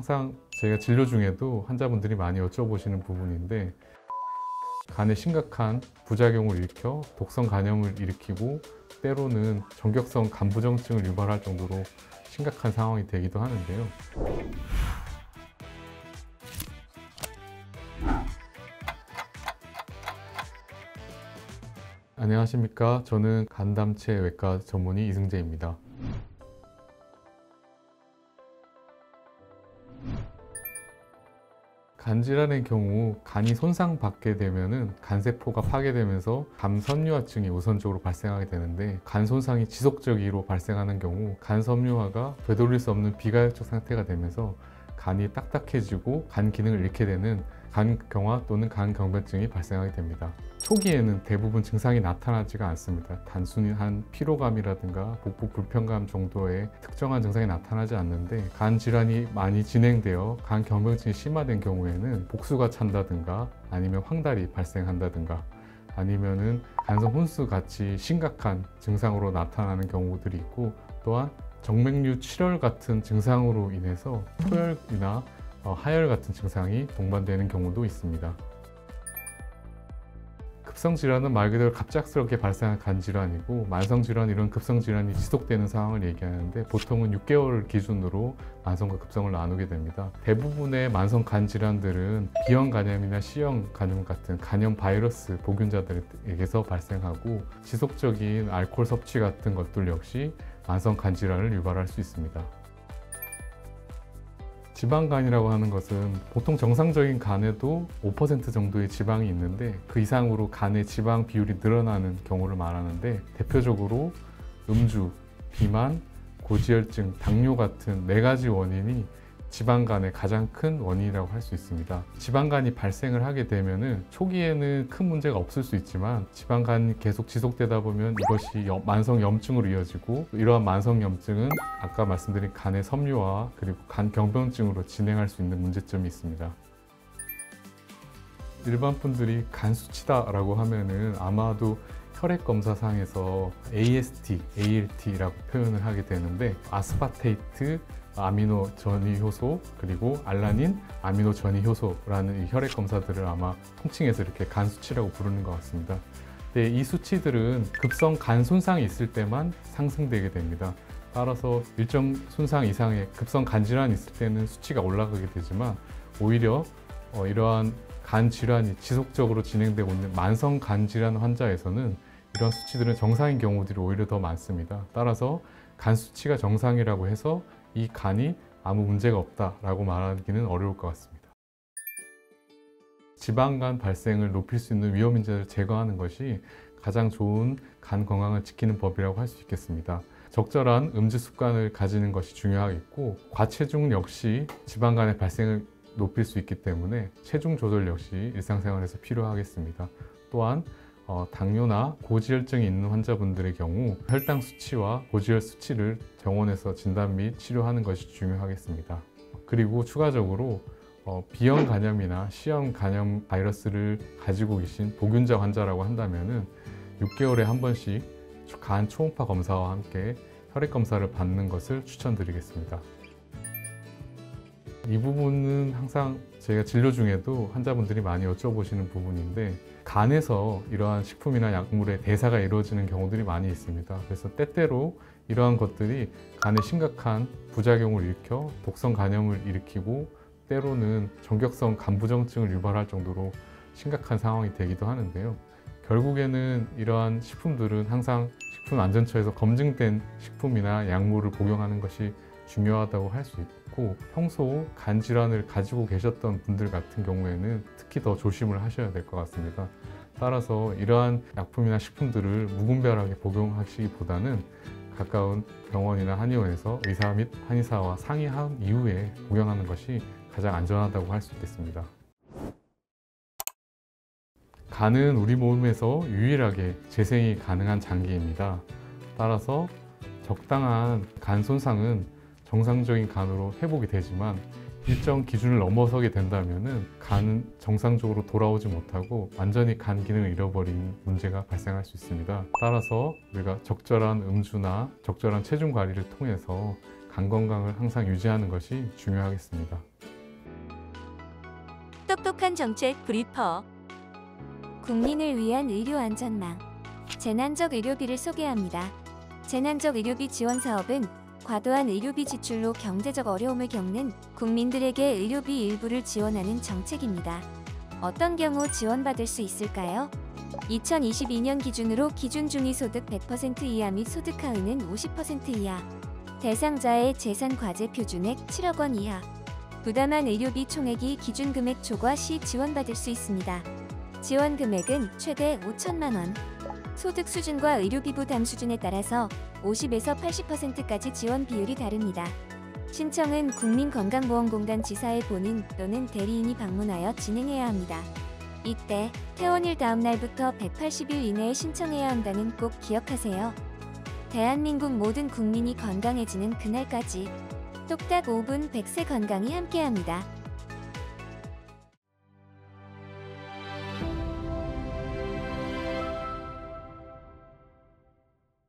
항상 저희가 진료 중에도 환자분들이 많이 여쭤보시는 부분인데, 간에 심각한 부작용을 일으켜 독성 간염을 일으키고 때로는 전격성 간부정증을 유발할 정도로 심각한 상황이 되기도 하는데요. 안녕하십니까. 저는 간담체 외과 전문의 이승재입니다. 간질환의 경우 간이 손상받게 되면 간세포가 파괴되면서 간섬유화증이 우선적으로 발생하게 되는데, 간 손상이 지속적으로 발생하는 경우 간섬유화가 되돌릴 수 없는 비가역적 상태가 되면서 간이 딱딱해지고 간 기능을 잃게 되는 간경화 또는 간경변증이 발생하게 됩니다. 초기에는 대부분 증상이 나타나지가 않습니다. 단순히 한 피로감이라든가 복부 불편감 정도의 특정한 증상이 나타나지 않는데, 간 질환이 많이 진행되어 간 경변증이 심화된 경우에는 복수가 찬다든가 아니면 황달이 발생한다든가 아니면은 간성 혼수 같이 심각한 증상으로 나타나는 경우들이 있고, 또한 정맥류 출혈 같은 증상으로 인해서 토혈이나 하열 같은 증상이 동반되는 경우도 있습니다. 급성질환은 말 그대로 갑작스럽게 발생한 간질환이고, 만성질환 이런 급성질환이 지속되는 상황을 얘기하는데, 보통은 6개월 기준으로 만성과 급성을 나누게 됩니다. 대부분의 만성 간질환들은 B형 간염이나 C형 간염 같은 간염 바이러스 보균자들에게서 발생하고, 지속적인 알코올 섭취 같은 것들 역시 만성 간질환을 유발할 수 있습니다. 지방간이라고 하는 것은 보통 정상적인 간에도 5% 정도의 지방이 있는데, 그 이상으로 간의 지방 비율이 늘어나는 경우를 말하는데, 대표적으로 음주, 비만, 고지혈증, 당뇨 같은 4가지 원인이 지방간의 가장 큰 원인이라고 할 수 있습니다. 지방간이 발생을 하게 되면은 초기에는 큰 문제가 없을 수 있지만, 지방간이 계속 지속되다 보면 이것이 만성 염증으로 이어지고, 이러한 만성 염증은 아까 말씀드린 간의 섬유화 그리고 간 경변증으로 진행할 수 있는 문제점이 있습니다. 일반 분들이 간 수치다라고 하면은 아마도 혈액 검사상에서 AST, ALT라고 표현을 하게 되는데, 아스파테이트 아미노 전이 효소 그리고 알라닌 아미노 전이 효소라는 이 혈액 검사들을 아마 통칭해서 이렇게 간 수치라고 부르는 것 같습니다. 근데 이 수치들은 급성 간 손상이 있을 때만 상승되게 됩니다. 따라서 일정 손상 이상의 급성 간 질환이 있을 때는 수치가 올라가게 되지만, 오히려 이러한 간 질환이 지속적으로 진행되고 있는 만성 간 질환 환자에서는 이런 수치들은 정상인 경우들이 오히려 더 많습니다. 따라서 간 수치가 정상이라고 해서 이 간이 아무 문제가 없다라고 말하기는 어려울 것 같습니다. 지방간 발생을 높일 수 있는 위험 인자를 제거하는 것이 가장 좋은 간 건강을 지키는 법이라고 할 수 있겠습니다. 적절한 음주 습관을 가지는 것이 중요하겠고, 과체중 역시 지방간의 발생을 높일 수 있기 때문에 체중 조절 역시 일상생활에서 필요하겠습니다. 또한 당뇨나 고지혈증이 있는 환자분들의 경우 혈당 수치와 고지혈 수치를 병원에서 진단 및 치료하는 것이 중요하겠습니다. 그리고 추가적으로 B형 간염이나 C형 간염 바이러스를 가지고 계신 보균자 환자라고 한다면 6개월에 한 번씩 간 초음파 검사와 함께 혈액 검사를 받는 것을 추천드리겠습니다. 이 부분은 항상 저희가 진료 중에도 환자분들이 많이 여쭤보시는 부분인데, 간에서 이러한 식품이나 약물의 대사가 이루어지는 경우들이 많이 있습니다. 그래서 때때로 이러한 것들이 간에 심각한 부작용을 일으켜 독성 간염을 일으키고 때로는 전격성 간부정증을 유발할 정도로 심각한 상황이 되기도 하는데요. 결국에는 이러한 식품들은 항상 식품안전처에서 검증된 식품이나 약물을 복용하는 것이 중요하다고 할 수 있고, 평소 간 질환을 가지고 계셨던 분들 같은 경우에는 특히 더 조심을 하셔야 될 것 같습니다. 따라서 이러한 약품이나 식품들을 무분별하게 복용하시기보다는 가까운 병원이나 한의원에서 의사 및 한의사와 상의한 이후에 복용하는 것이 가장 안전하다고 할 수 있겠습니다. 간은 우리 몸에서 유일하게 재생이 가능한 장기입니다. 따라서 적당한 간 손상은 정상적인 간으로 회복이 되지만, 일정 기준을 넘어서게 된다면 간은 정상적으로 돌아오지 못하고 완전히 간 기능을 잃어버리는 문제가 발생할 수 있습니다. 따라서 우리가 적절한 음주나 적절한 체중 관리를 통해서 간 건강을 항상 유지하는 것이 중요하겠습니다. 똑똑한 정책 브리퍼. 국민을 위한 의료 안전망. 재난적 의료비를 소개합니다. 재난적 의료비 지원 사업은 과도한 의료비 지출로 경제적 어려움을 겪는 국민들에게 의료비 일부를 지원하는 정책입니다. 어떤 경우 지원받을 수 있을까요? 2022년 기준으로 기준 중위소득 100% 이하 및 소득 하위는 50% 이하, 대상자의 재산 과세 표준액 7억 원 이하, 부담한 의료비 총액이 기준 금액 초과 시 지원받을 수 있습니다. 지원 금액은 최대 5천만 원. 소득 수준과 의료비 부담 수준에 따라서 50에서 80%까지 지원 비율이 다릅니다. 신청은 국민건강보험공단 지사의 본인 또는 대리인이 방문하여 진행해야 합니다. 이때 퇴원일 다음 날부터 180일 이내에 신청해야 한다는 꼭 기억하세요. 대한민국 모든 국민이 건강해지는 그날까지 똑딱 5분 100세 건강이 함께합니다.